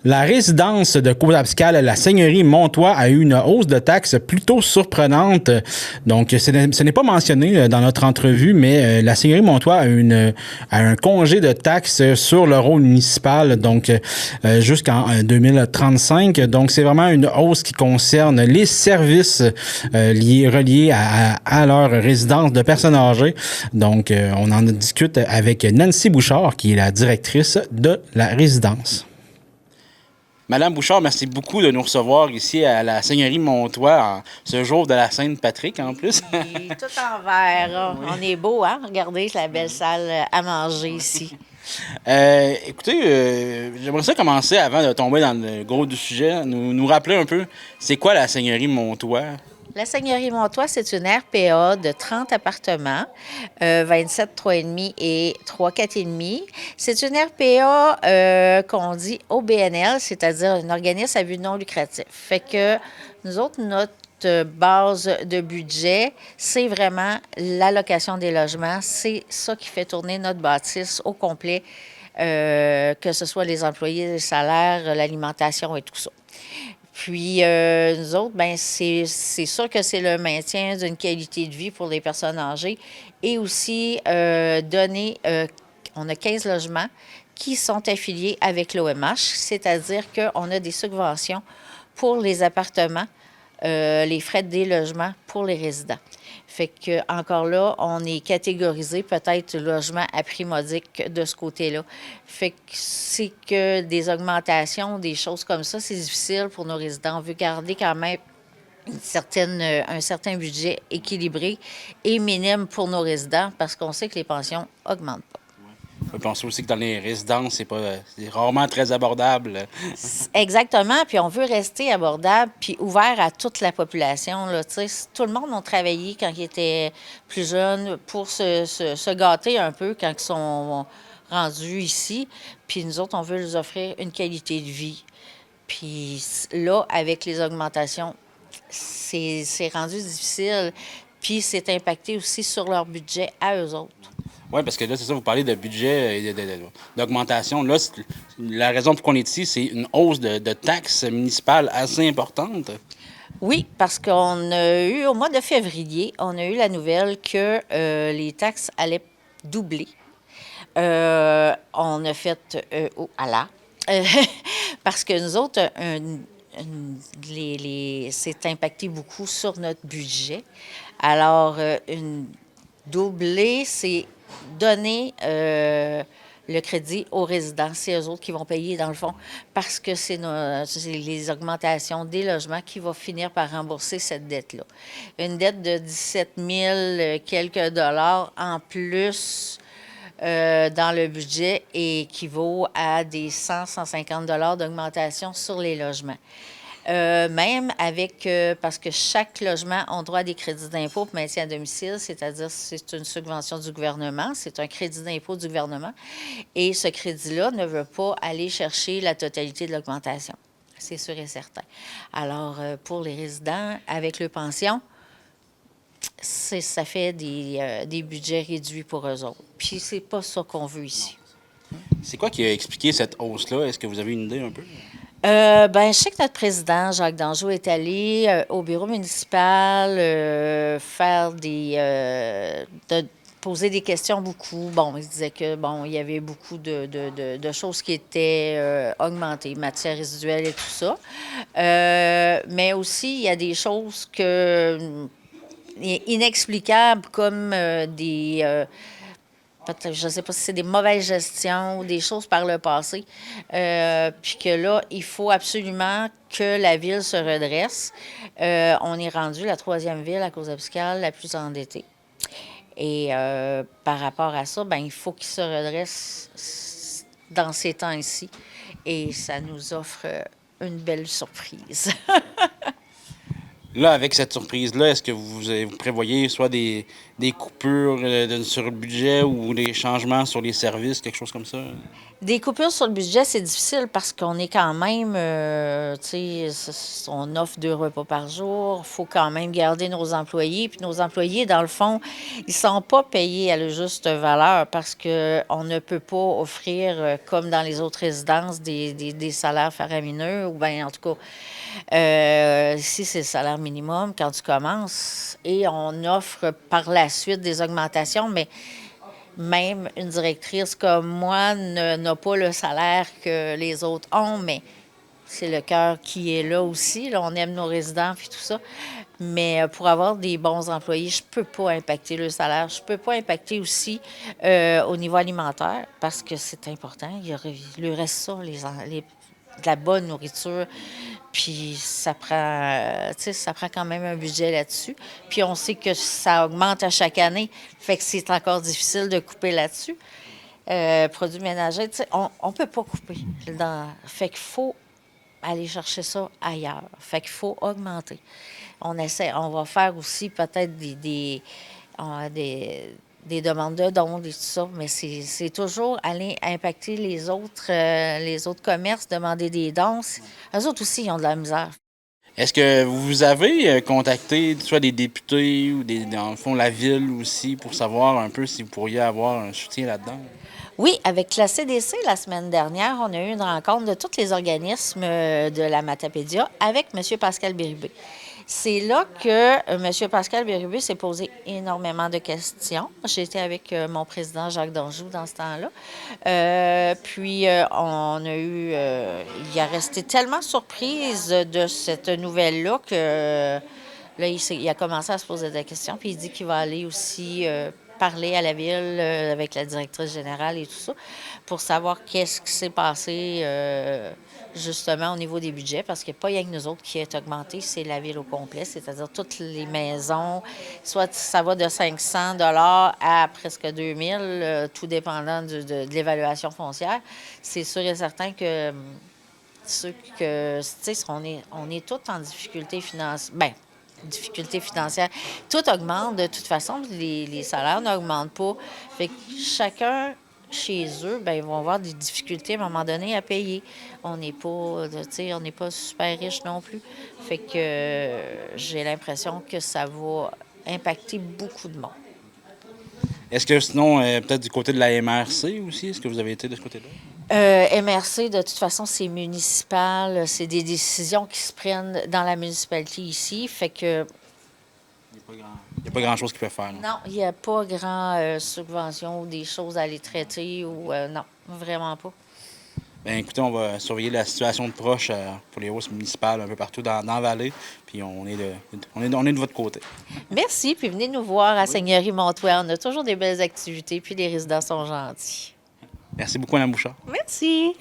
La résidence de Côte-Abscal, la seigneurie Montois, a eu une hausse de taxes plutôt surprenante. Donc, ce n'est pas mentionné dans notre entrevue, mais la seigneurie Montois a un congé de taxes sur le rôle municipal, donc jusqu'en 2035. Donc, c'est vraiment une hausse qui concerne les services reliés à leur résidence de personnes âgées. Donc, on en discute avec Nancy Bouchard, qui est la directrice de la résidence. Madame Bouchard, merci beaucoup de nous recevoir ici à la Seigneurie Montois, ce jour de la Sainte-Patrick en plus. Oui, tout en vert. Oui. On est beau, hein? Regardez la belle salle à manger ici. Écoutez, j'aimerais ça commencer, avant de tomber dans le gros du sujet, nous rappeler un peu, c'est quoi la Seigneurie Montois? La Seigneurie Montois, c'est une RPA de 30 appartements, 27 3,5 et 3 4,5. C'est une RPA qu'on dit OBNL, c'est-à-dire un organisme à but non lucratif. Fait que nous autres, notre base de budget, c'est vraiment l'allocation des logements. C'est ça qui fait tourner notre bâtisse au complet, que ce soit les employés, les salaires, l'alimentation et tout ça. Puis, nous autres, bien, c'est sûr que c'est le maintien d'une qualité de vie pour les personnes âgées et aussi donner, on a 15 logements qui sont affiliés avec l'OMH, c'est-à-dire qu'on a des subventions pour les appartements, les frais de délogement pour les résidents. Fait que encore là, on est catégorisé peut-être logement à prix modique de ce côté-là. Fait que c'est que des augmentations, des choses comme ça, c'est difficile pour nos résidents. On veut garder quand même un certain budget équilibré et minime pour nos résidents parce qu'on sait que les pensions augmentent pas. Je pense aussi que dans les résidences, c'est rarement très abordable. Exactement. Puis on veut rester abordable puis ouvert à toute la population. Là. Tout le monde a travaillé quand ils étaient plus jeunes pour se gâter un peu quand ils sont rendus ici. Puis nous autres, on veut leur offrir une qualité de vie. Puis là, avec les augmentations, c'est rendu difficile. Puis c'est impacté aussi sur leur budget à eux autres. Oui, parce que là, c'est ça, vous parlez de budget et d'augmentation. Là, la raison pour qu'on est ici, c'est une hausse de taxes municipales assez importante. Oui, parce qu'on a eu, au mois de février, on a eu la nouvelle que les taxes allaient doubler. On a fait parce que nous autres, c'est impacté beaucoup sur notre budget. Alors, une doublée, c'est donner le crédit aux résidents. C'est eux autres qui vont payer, dans le fond, parce que c'est les augmentations des logements qui vont finir par rembourser cette dette-là. Une dette de 17 000 quelques dollars en plus dans le budget équivaut à des 100-150 dollars d'augmentation sur les logements. Même avec, parce que chaque logement a droit à des crédits d'impôt pour maintien à domicile, c'est-à-dire c'est une subvention du gouvernement, c'est un crédit d'impôt du gouvernement. Et ce crédit-là ne veut pas aller chercher la totalité de l'augmentation. C'est sûr et certain. Alors, pour les résidents, avec le pension, ça fait des budgets réduits pour eux autres. Puis c'est pas ça qu'on veut ici. C'est quoi qui a expliqué cette hausse-là? Est-ce que vous avez une idée un peu? Je sais que notre président, Jacques Dangeau, est allé au bureau municipal faire poser des questions beaucoup. Bon, il disait que il y avait beaucoup de choses qui étaient augmentées, matières résiduelles et tout ça. Mais aussi, il y a des choses inexplicables comme je ne sais pas si c'est des mauvaises gestions ou des choses par le passé. Puis que là, il faut absolument que la ville se redresse. On est rendu la 3e ville à Côte-Abscal la plus endettée. Et par rapport à ça, il faut qu'il se redresse dans ces temps-ci. Et ça nous offre une belle surprise. Là, avec cette surprise-là, est-ce que vous prévoyez soit des des coupures sur le budget ou des changements sur les services, quelque chose comme ça? Des coupures sur le budget, c'est difficile parce qu'on est quand même, tu sais, on offre 2 repas par jour. Il faut quand même garder nos employés. Puis nos employés, dans le fond, ils ne sont pas payés à la juste valeur parce qu'on ne peut pas offrir, comme dans les autres résidences, des salaires faramineux ou bien, en tout cas, ici, c'est le salaire minimum quand tu commences et on offre par la suite des augmentations, mais même une directrice comme moi n'a pas le salaire que les autres ont, mais c'est le cœur qui est là aussi. Là, on aime nos résidents et tout ça. Mais pour avoir des bons employés, je ne peux pas impacter le salaire. Je ne peux pas impacter aussi au niveau alimentaire parce que c'est important. Il lui reste ça, de la bonne nourriture. Puis ça prend, tu sais, ça prend quand même un budget là-dessus. Puis on sait que ça augmente à chaque année. Fait que c'est encore difficile de couper là-dessus. Produits ménagers, tu sais, on ne peut pas couper. Fait qu'il faut aller chercher ça ailleurs. Fait qu'il faut augmenter. On va faire aussi peut-être des demandes de dons et tout ça, mais c'est toujours aller impacter les autres commerces, demander des dons. Eux autres aussi, ils ont de la misère. Est-ce que vous avez contacté soit des députés ou dans le fond la ville aussi pour savoir un peu si vous pourriez avoir un soutien là-dedans? Oui, avec la CDC, la semaine dernière, on a eu une rencontre de tous les organismes de la Matapédia avec M. Pascal Bérubé. C'est là que M. Pascal Bérubé s'est posé énormément de questions. J'étais avec mon président Jacques Danjou dans ce temps-là. On a eu... il a resté tellement surprise de cette nouvelle-là que là, il a commencé à se poser des questions. Puis il dit qu'il va aller aussi parler à la ville avec la directrice générale et tout ça pour savoir qu'est-ce qui s'est passé justement au niveau des budgets, parce qu'il n'y a pas rien que nous autres qui est augmenté, c'est la ville au complet, c'est-à-dire toutes les maisons, soit ça va de 500 $ à presque 2000, tout dépendant de l'évaluation foncière. C'est sûr et certain que ceux que, tu sais, on est tous en difficulté financière. Bien, difficulté financière. Tout augmente de toute façon, les salaires n'augmentent pas. Fait que chacun chez eux, ben ils vont avoir des difficultés à un moment donné à payer. On n'est pas, tu sais, on n'est pas super riche non plus. Fait que j'ai l'impression que ça va impacter beaucoup de monde. Est-ce que sinon, peut-être du côté de la MRC aussi, est-ce que vous avez été de ce côté-là? MRC, de toute façon, c'est municipal. C'est des décisions qui se prennent dans la municipalité ici. Fait que Il n'y a pas grand-chose qu'ils peuvent faire. non, il n'y a pas grand subvention ou des choses à les traiter ou non, vraiment pas. Bien, écoutez, on va surveiller la situation de proche pour les hausses municipales un peu partout dans la vallée. Puis on est de votre côté. Merci, puis venez nous voir à Seigneurie Montois. On a toujours des belles activités, puis les résidents sont gentils. Merci beaucoup, Mme Bouchard. Merci.